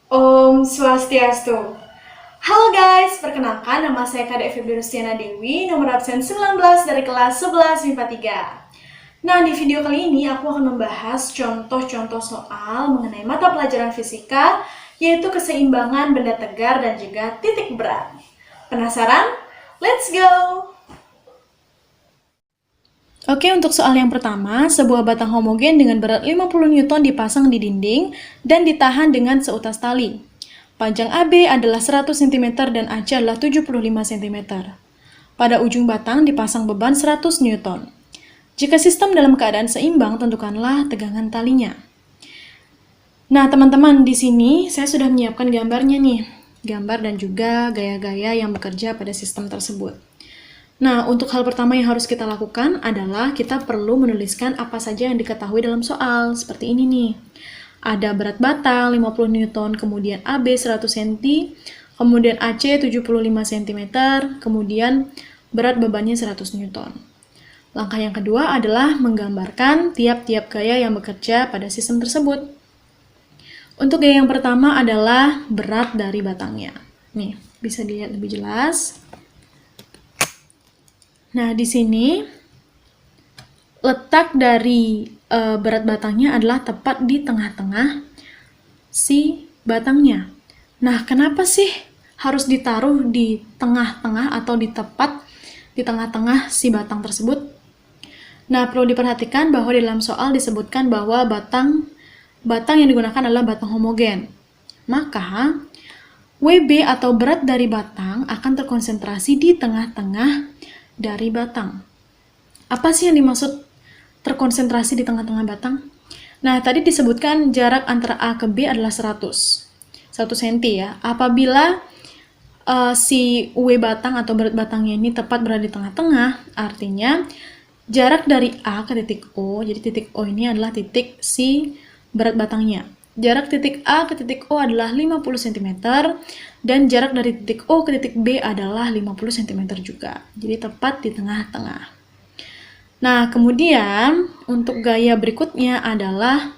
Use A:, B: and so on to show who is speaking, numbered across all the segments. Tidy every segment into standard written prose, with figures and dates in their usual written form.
A: Om Swastiastu. Halo guys, perkenalkan nama saya Kak Febri Rustiana Dewi, nomor absen 19 dari kelas 11 MIPA 3. Nah, di video kali ini aku akan membahas contoh-contoh soal mengenai mata pelajaran fisika, yaitu keseimbangan benda tegar dan juga titik berat. Penasaran? Let's go! Oke, untuk soal yang pertama, sebuah batang homogen dengan berat 50 Newton dipasang di dinding dan ditahan dengan seutas tali. Panjang AB adalah 100 cm dan AC adalah 75 cm. Pada ujung batang dipasang beban 100 Newton. Jika sistem dalam keadaan seimbang, tentukanlah tegangan talinya. Nah, teman-teman, di sini saya sudah menyiapkan gambarnya nih. Gambar dan juga gaya-gaya yang bekerja pada sistem tersebut. Nah, untuk hal pertama yang harus kita lakukan adalah kita perlu menuliskan apa saja yang diketahui dalam soal. Seperti ini nih. Ada berat batang 50 Newton, kemudian AB 100 cm, kemudian AC 75 cm, kemudian berat bebannya 100 Newton. Langkah yang kedua adalah menggambarkan tiap-tiap gaya yang bekerja pada sistem tersebut. Untuk gaya yang pertama adalah berat dari batangnya. Nih, bisa dilihat lebih jelas. Nah, di sini letak dari berat batangnya adalah tepat di tengah-tengah si batangnya. Nah, kenapa sih harus ditaruh di tengah-tengah atau di tepat di tengah-tengah si batang tersebut? Nah, perlu diperhatikan bahwa di dalam soal disebutkan bahwa batang yang digunakan adalah batang homogen. Maka, WB atau berat dari batang akan terkonsentrasi di tengah-tengah dari batang. Apa sih yang dimaksud terkonsentrasi di tengah-tengah batang? Nah, tadi disebutkan jarak antara A ke B adalah 100 cm ya. Apabila si W batang atau berat batangnya ini tepat berada di tengah-tengah, artinya jarak dari A ke titik O, jadi titik O ini adalah titik si berat batangnya. Jarak titik A ke titik O adalah 50 cm, dan jarak dari titik O ke titik B adalah 50 cm juga. Jadi tepat di tengah-tengah. Nah, kemudian untuk gaya berikutnya adalah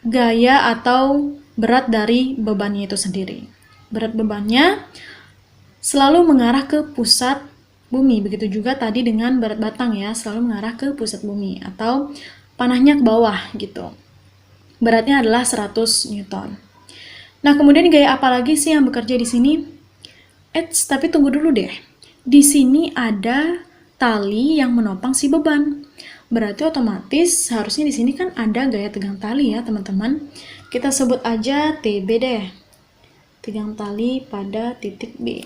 A: gaya atau berat dari bebannya itu sendiri. Berat bebannya selalu mengarah ke pusat bumi. Begitu juga tadi dengan berat batang ya, selalu mengarah ke pusat bumi atau panahnya ke bawah gitu. Beratnya adalah 100 Newton. Nah, kemudian gaya apa lagi sih yang bekerja di sini? Tapi tunggu dulu deh. Di sini ada tali yang menopang si beban. Berarti otomatis harusnya di sini kan ada gaya tegang tali ya, teman-teman. Kita sebut aja TB deh. Tegang tali pada titik B.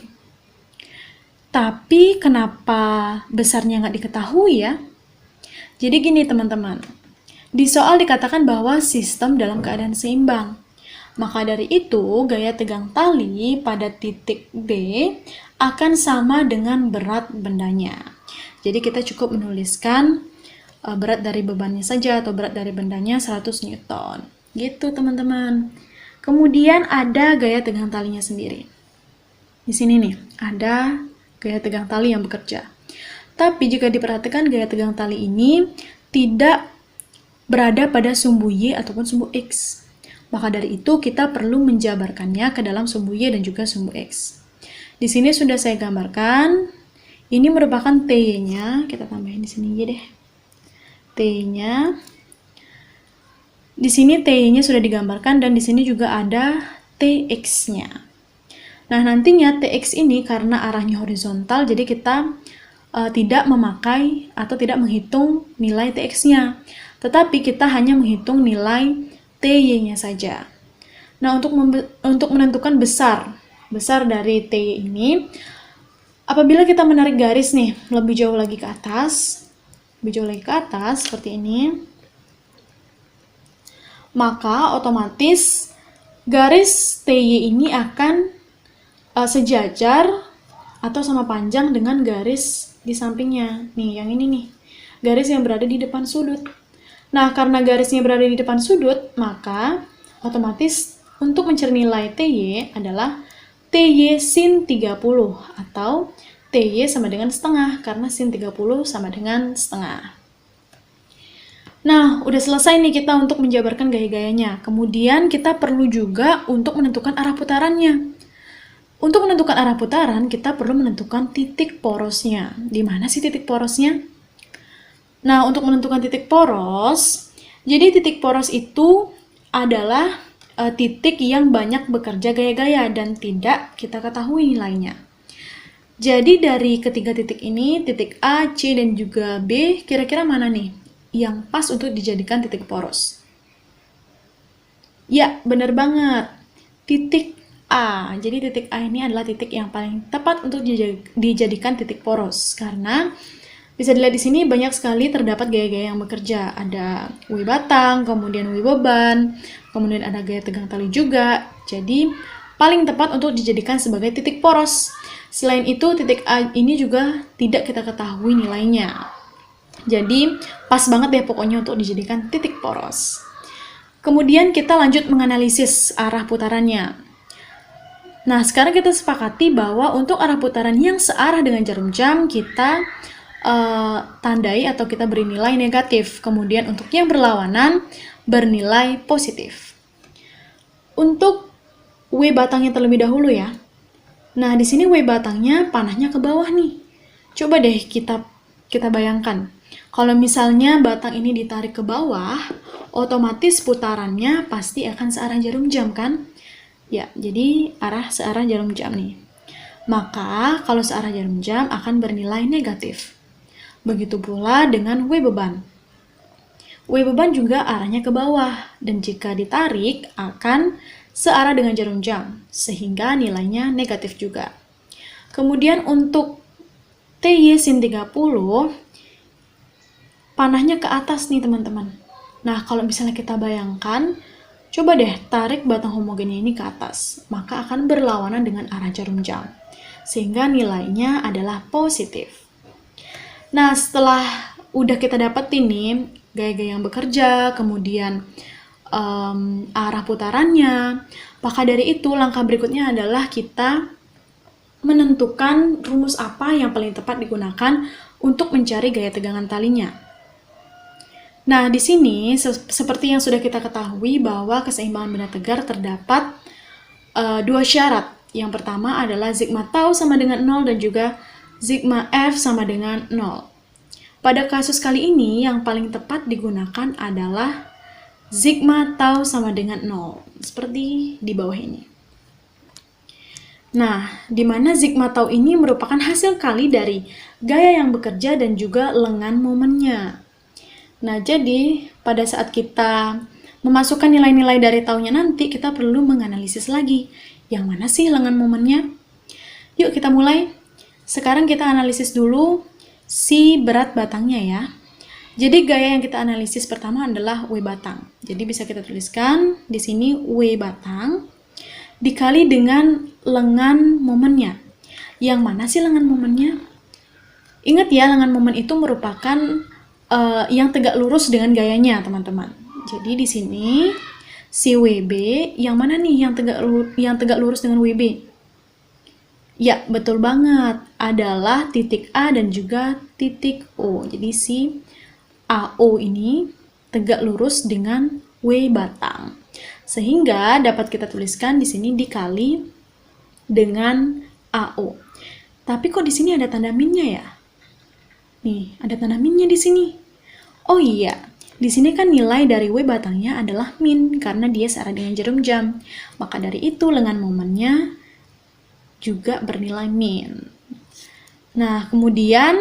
A: Tapi kenapa besarnya nggak diketahui ya? Jadi gini teman-teman, di soal dikatakan bahwa sistem dalam keadaan seimbang. Maka dari itu, gaya tegang tali pada titik B akan sama dengan berat bendanya. Jadi kita cukup menuliskan berat dari bebannya saja atau berat dari bendanya 100 Newton. Gitu teman-teman. Kemudian ada gaya tegang talinya sendiri. Di sini nih, ada gaya tegang tali yang bekerja. Tapi jika diperhatikan gaya tegang tali ini tidak berada pada sumbu Y ataupun sumbu X. Maka dari itu kita perlu menjabarkannya ke dalam sumbu Y dan juga sumbu X. Di sini sudah saya gambarkan. Ini merupakan T-nya, kita tambahin di sini Y deh. T-nya. Di sini T-nya sudah digambarkan dan di sini juga ada TX-nya. Nah, nantinya TX ini karena arahnya horizontal, jadi kita tidak memakai atau tidak menghitung nilai TX-nya. Tetapi kita hanya menghitung nilai TY-nya saja. Nah, untuk menentukan besar dari TY ini, apabila kita menarik garis nih, lebih jauh lagi ke atas, seperti ini, maka otomatis garis TY ini akan sejajar atau sama panjang dengan garis di sampingnya. Nih, yang ini nih. Garis yang berada di depan sudut. Nah, karena garisnya berada di depan sudut, maka otomatis untuk mencari nilai TY adalah TY sin 30 atau TY sama dengan setengah karena sin 30 sama dengan setengah. Nah, udah selesai nih kita untuk menjabarkan gaya-gayanya. Kemudian kita perlu juga untuk menentukan arah putarannya. Untuk menentukan arah putaran, kita perlu menentukan titik porosnya. Di mana sih titik porosnya? Nah, untuk menentukan titik poros, jadi titik poros itu adalah titik yang banyak bekerja gaya-gaya dan tidak kita ketahui nilainya. Jadi dari ketiga titik ini, titik A, C, dan juga B, kira-kira mana nih yang pas untuk dijadikan titik poros? Ya, benar banget. Titik A. Jadi titik A ini adalah titik yang paling tepat untuk dijadikan titik poros. Karena bisa dilihat di sini banyak sekali terdapat gaya-gaya yang bekerja. Ada W batang, kemudian W beban, kemudian ada gaya tegang tali juga. Jadi paling tepat untuk dijadikan sebagai titik poros. Selain itu, titik A ini juga tidak kita ketahui nilainya. Jadi pas banget deh pokoknya untuk dijadikan titik poros. Kemudian kita lanjut menganalisis arah putarannya. Nah, sekarang kita sepakati bahwa untuk arah putaran yang searah dengan jarum jam, kita tandai atau kita beri nilai negatif. Kemudian untuk yang berlawanan, bernilai positif. Untuk W batangnya terlebih dahulu ya. Nah, di sini W batangnya panahnya ke bawah nih. Coba deh kita bayangkan. Kalau misalnya batang ini ditarik ke bawah, otomatis putarannya pasti akan searah jarum jam kan? Ya, jadi searah jarum jam nih. Maka kalau searah jarum jam akan bernilai negatif. Begitu pula dengan W beban. W beban juga arahnya ke bawah dan jika ditarik akan searah dengan jarum jam sehingga nilainya negatif juga. Kemudian untuk TY sin 30 panahnya ke atas nih teman-teman. Nah, kalau misalnya kita bayangkan, coba deh tarik batang homogennya ini ke atas, maka akan berlawanan dengan arah jarum jam, sehingga nilainya adalah positif. Nah, setelah udah kita dapetin nih gaya-gaya yang bekerja, kemudian arah putarannya, maka dari itu langkah berikutnya adalah kita menentukan rumus apa yang paling tepat digunakan untuk mencari gaya tegangan talinya. Nah, di sini seperti yang sudah kita ketahui bahwa keseimbangan benda tegar terdapat dua syarat. Yang pertama adalah sigma tau sama dengan 0 dan juga sigma F sama dengan 0. Pada kasus kali ini yang paling tepat digunakan adalah sigma tau sama dengan 0, seperti di bawah ini. Nah, di mana sigma tau ini merupakan hasil kali dari gaya yang bekerja dan juga lengan momennya. Nah, jadi pada saat kita memasukkan nilai-nilai dari taunya nanti, kita perlu menganalisis lagi. Yang mana sih lengan momennya? Yuk kita mulai. Sekarang kita analisis dulu si berat batangnya ya. Jadi gaya yang kita analisis pertama adalah W batang. Jadi bisa kita tuliskan di sini W batang dikali dengan lengan momennya. Yang mana sih lengan momennya? Ingat ya, lengan momen itu merupakan yang tegak lurus dengan gayanya, teman-teman. Jadi di sini si WB yang mana nih yang tegak lurus dengan WB? Ya, betul banget. Adalah titik A dan juga titik O. Jadi si AO ini tegak lurus dengan W batang. Sehingga dapat kita tuliskan di sini dikali dengan AO. Tapi kok di sini ada tanda minnya ya? Nih, ada tanda minnya di sini. Oh iya, di sini kan nilai dari W batangnya adalah min karena dia searah dengan jarum jam. Maka dari itu lengan momennya juga bernilai min. Nah, kemudian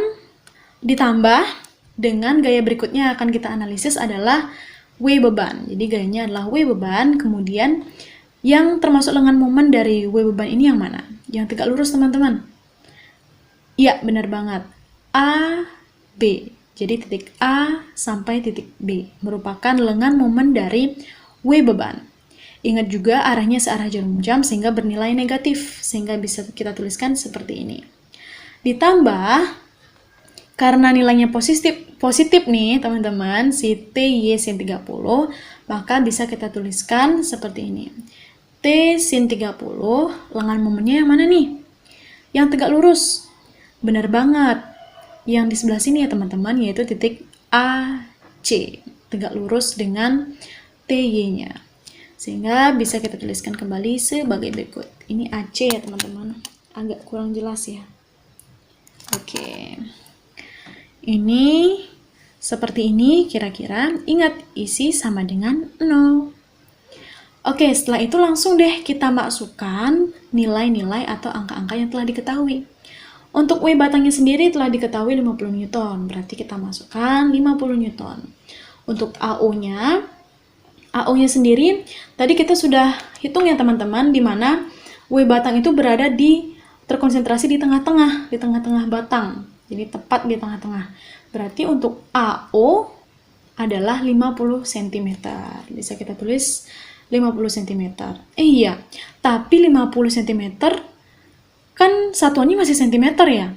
A: ditambah dengan gaya berikutnya akan kita analisis adalah W beban. Jadi gayanya adalah W beban, kemudian yang termasuk lengan momen dari W beban ini yang mana? Yang tegak lurus, teman-teman. Iya, benar banget. A, B. Jadi titik A sampai titik B merupakan lengan momen dari W beban. Ingat juga arahnya searah jarum jam sehingga bernilai negatif, sehingga bisa kita tuliskan seperti ini. Ditambah, karena nilainya positif nih teman-teman, si TY sin 30, maka bisa kita tuliskan seperti ini. T sin 30, lengan momennya yang mana nih? Yang tegak lurus. Benar banget. Yang di sebelah sini ya teman-teman, yaitu titik AC. tegak lurus dengan TY-nya. Sehingga bisa kita tuliskan kembali sebagai berikut. Ini AC ya teman-teman. Agak kurang jelas ya. Oke. Ini seperti ini kira-kira. Ingat, isi sama dengan 0. Oke, setelah itu langsung deh kita masukkan nilai-nilai atau angka-angka yang telah diketahui. Untuk W batangnya sendiri telah diketahui 50 Newton. Berarti kita masukkan 50 Newton. Untuk AU-nya sendiri, tadi kita sudah hitung ya teman-teman, di mana W batang itu berada terkonsentrasi di tengah-tengah batang. Jadi tepat di tengah-tengah. Berarti untuk AO adalah 50 cm. Bisa kita tulis 50 cm. Iya, tapi 50 cm kan satuannya masih cm ya.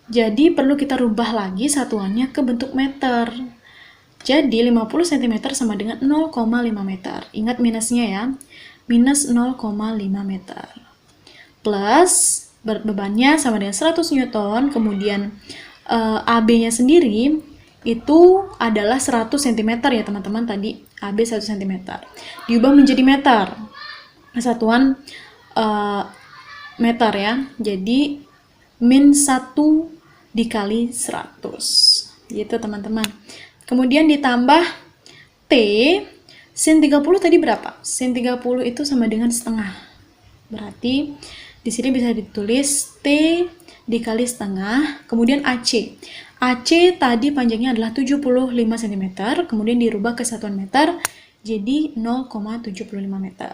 A: Jadi perlu kita rubah lagi satuannya ke bentuk meter. Jadi 50 cm sama dengan 0,5 meter. Ingat minusnya ya. Minus 0,5 meter. Plus berat bebannya sama dengan 100 Newton. Kemudian AB-nya sendiri itu adalah 100 cm ya teman-teman. Tadi AB 1 cm. Diubah menjadi meter. Satuan meter ya. Jadi min 1 dikali 100. Gitu teman-teman. Kemudian ditambah T, sin 30 tadi berapa? Sin 30 itu sama dengan setengah. Berarti di sini bisa ditulis T dikali setengah, kemudian AC. AC tadi panjangnya adalah 75 cm, kemudian dirubah ke satuan meter, jadi 0,75 meter.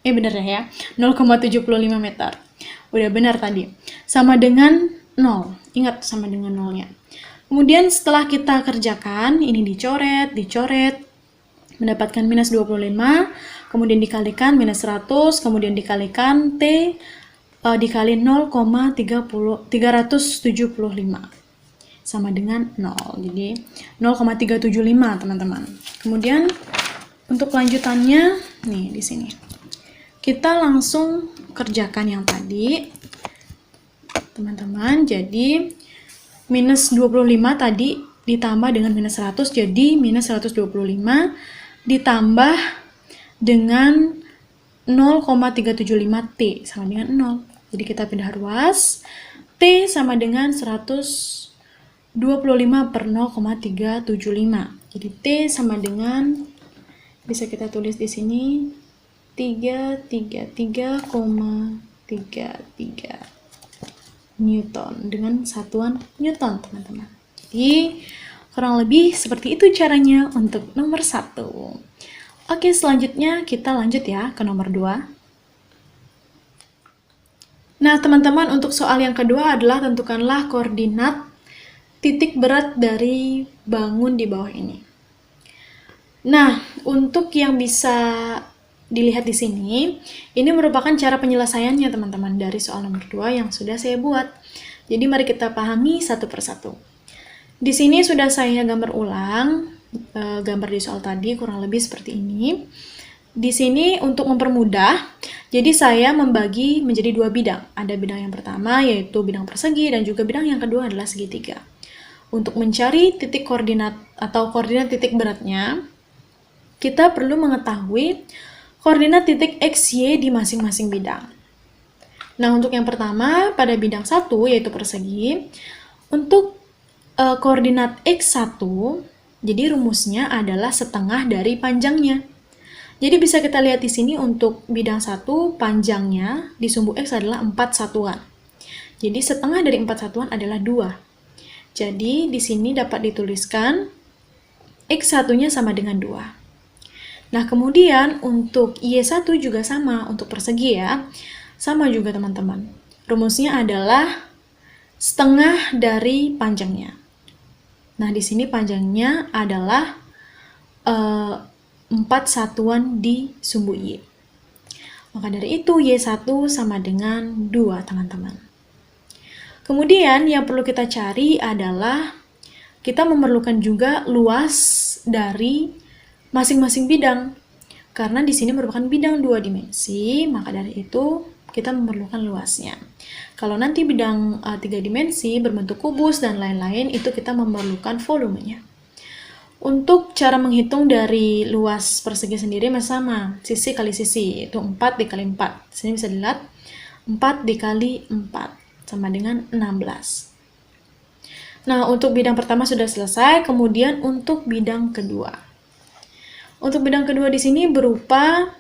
A: Bener ya, 0,75 meter. Udah benar tadi. Sama dengan 0. Ingat sama dengan 0-nya. Kemudian setelah kita kerjakan, ini dicoret, mendapatkan minus 25, kemudian dikalikan minus 100, kemudian dikalikan T dikali 0,375 sama dengan 0. Jadi 0,375 teman-teman. Kemudian untuk lanjutannya nih di sini. Kita langsung kerjakan yang tadi. Teman-teman, jadi minus 25 tadi ditambah dengan minus 100, jadi minus 125 ditambah dengan 0,375 T sama dengan 0. Jadi kita pindah ruas. T sama dengan 125 per 0,375. Jadi T sama dengan, bisa kita tulis di sini, 333,33 Newton dengan satuan Newton teman-teman. Jadi kurang lebih seperti itu caranya untuk nomor 1. Oke, selanjutnya kita lanjut ya ke nomor 2. Nah teman-teman, untuk soal yang kedua adalah tentukanlah koordinat titik berat dari bangun di bawah ini. Nah, untuk yang bisa dilihat di sini, ini merupakan cara penyelesaiannya teman-teman dari soal nomor 2 yang sudah saya buat. Jadi mari kita pahami satu persatu. Di sini sudah saya gambar ulang, gambar di soal tadi kurang lebih seperti ini. Di sini untuk mempermudah, jadi saya membagi menjadi 2 bidang. Ada bidang yang pertama yaitu bidang persegi dan juga bidang yang kedua adalah segitiga. Untuk mencari titik koordinat atau koordinat titik beratnya, kita perlu mengetahui koordinat titik X, Y di masing-masing bidang. Nah, untuk yang pertama, pada bidang 1, yaitu persegi, untuk koordinat X1, jadi rumusnya adalah setengah dari panjangnya. Jadi bisa kita lihat di sini untuk bidang 1, panjangnya di sumbu X adalah 4 satuan. Jadi setengah dari 4 satuan adalah 2. Jadi di sini dapat dituliskan X1-nya sama dengan 2. Nah, kemudian untuk Y1 juga sama, untuk persegi ya. Sama juga teman-teman. Rumusnya adalah setengah dari panjangnya. Nah, di sini panjangnya adalah 4 satuan di sumbu Y. Maka dari itu Y1 sama dengan 2, teman-teman. Kemudian yang perlu kita cari adalah kita memerlukan juga luas dari masing-masing bidang. Karena di sini merupakan bidang 2 dimensi, maka dari itu kita memerlukan luasnya. Kalau nanti bidang 3 dimensi berbentuk kubus dan lain-lain, itu kita memerlukan volumenya. Untuk cara menghitung dari luas persegi sendiri masih sama, sisi kali sisi, yaitu 4 dikali 4. Sini bisa dilihat, 4 dikali 4 sama dengan 16. Nah, untuk bidang pertama sudah selesai, kemudian untuk bidang kedua. Untuk bidang kedua di sini berupa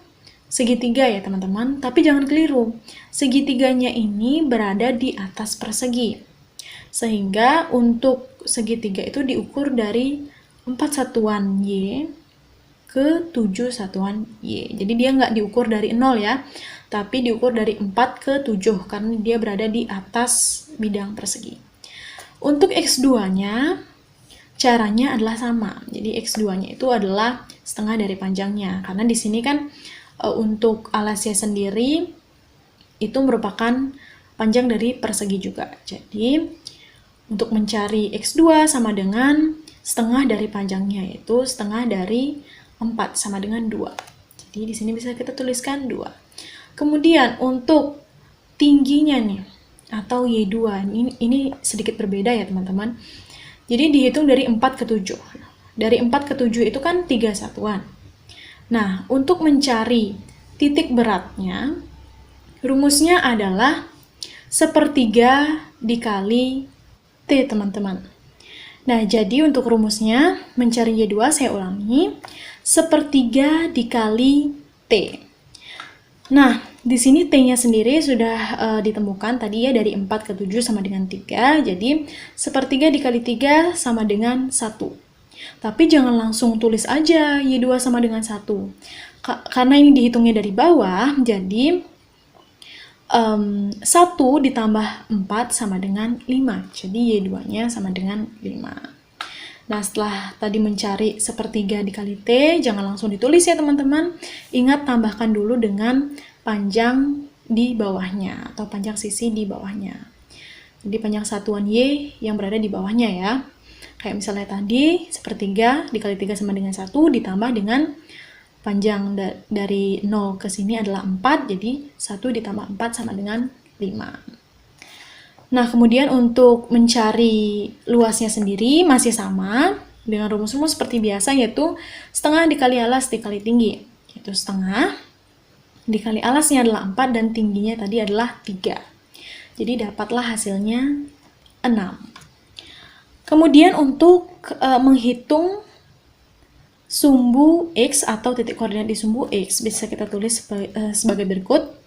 A: segitiga ya teman-teman, tapi jangan keliru. Segitiganya ini berada di atas persegi. Sehingga untuk segitiga itu diukur dari 4 satuan Y ke 7 satuan Y. Jadi dia nggak diukur dari 0 ya, tapi diukur dari 4 ke 7 karena dia berada di atas bidang persegi. Untuk X2-nya, caranya adalah sama. Jadi X2-nya itu adalah setengah dari panjangnya. Karena di sini kan untuk alasnya sendiri itu merupakan panjang dari persegi juga. Jadi untuk mencari X2 sama dengan setengah dari panjangnya, yaitu setengah dari 4 sama dengan 2. Jadi di sini bisa kita tuliskan 2. Kemudian untuk tingginya nih, atau Y2, ini sedikit berbeda ya teman-teman. Jadi dihitung dari 4 ke 7. Dari 4 ke 7 itu kan 3 satuan. Nah, untuk mencari titik beratnya, rumusnya adalah sepertiga dikali T, teman-teman. Nah, jadi untuk rumusnya, mencari Y2, saya ulangi, sepertiga dikali T. Nah, di sini T-nya sendiri sudah ditemukan tadi ya, dari 4 ke 7 sama dengan 3, jadi sepertiga dikali 3 sama dengan 1. Tapi jangan langsung tulis aja Y2 sama dengan 1. Karena ini dihitungnya dari bawah, jadi 1 ditambah 4 sama dengan 5. Jadi Y2-nya sama dengan 5. Nah, setelah tadi mencari sepertiga dikali T, jangan langsung ditulis ya teman-teman. Ingat, tambahkan dulu dengan panjang di bawahnya, atau panjang sisi di bawahnya. Jadi panjang satuan Y yang berada di bawahnya ya. Kayak misalnya tadi, sepertiga dikali 3 sama dengan 1, ditambah dengan panjang dari 0 ke sini adalah 4, jadi 1 ditambah 4 sama dengan 5. Nah, kemudian untuk mencari luasnya sendiri masih sama, dengan rumus-rumus seperti biasa, yaitu setengah dikali alas dikali tinggi. Yaitu setengah dikali alasnya adalah 4 dan tingginya tadi adalah 3. Jadi dapatlah hasilnya 6. Kemudian untuk menghitung sumbu X atau titik koordinat di sumbu X, bisa kita tulis sebagai berikut.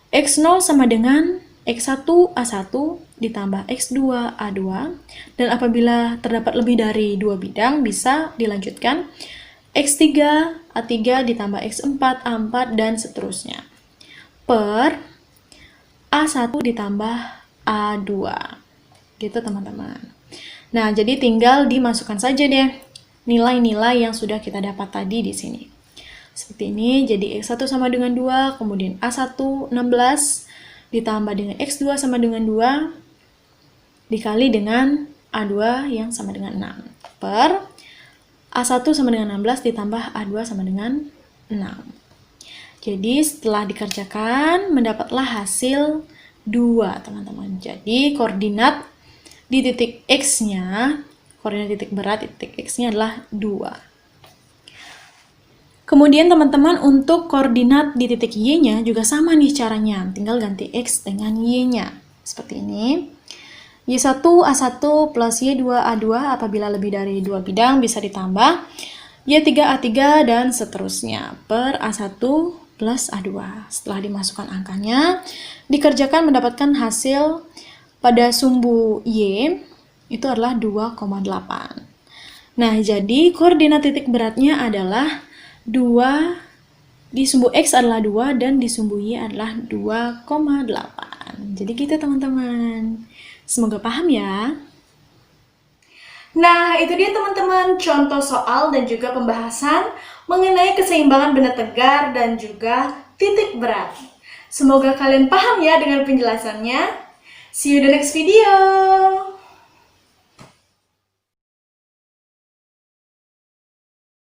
A: X0 sama dengan X1 A1 ditambah X2 A2, dan apabila terdapat lebih dari 2 bidang bisa dilanjutkan X3 A3 ditambah X4 A4 dan seterusnya, per A1 ditambah A2. Gitu teman-teman. Nah, jadi tinggal dimasukkan saja deh nilai-nilai yang sudah kita dapat tadi di sini. Seperti ini, jadi X1 sama dengan 2, kemudian A1 16, ditambah dengan X2 sama dengan 2, dikali dengan A2 yang sama dengan 6, per A1 sama dengan 16 ditambah A2 sama dengan 6. Jadi setelah dikerjakan, mendapatlah hasil 2, teman-teman. Jadi koordinat di titik X-nya, koordinat titik berat di titik X-nya adalah 2. Kemudian teman-teman untuk koordinat di titik Y-nya juga sama nih caranya. Tinggal ganti X dengan Y-nya. Seperti ini. Y1 A1 plus Y2 A2 apabila lebih dari 2 bidang bisa ditambah Y3 A3 dan seterusnya per A1 plus A2. Setelah dimasukkan angkanya, dikerjakan mendapatkan hasil pada sumbu Y itu adalah 2,8. Nah, jadi koordinat titik beratnya adalah 2, di sumbu X adalah 2, dan di sumbu Y adalah 2,8. Jadi gitu teman-teman. Semoga paham ya. Nah, itu dia teman-teman contoh soal dan juga pembahasan mengenai keseimbangan benda tegar dan juga titik berat. Semoga kalian paham ya dengan penjelasannya. See you in the next video.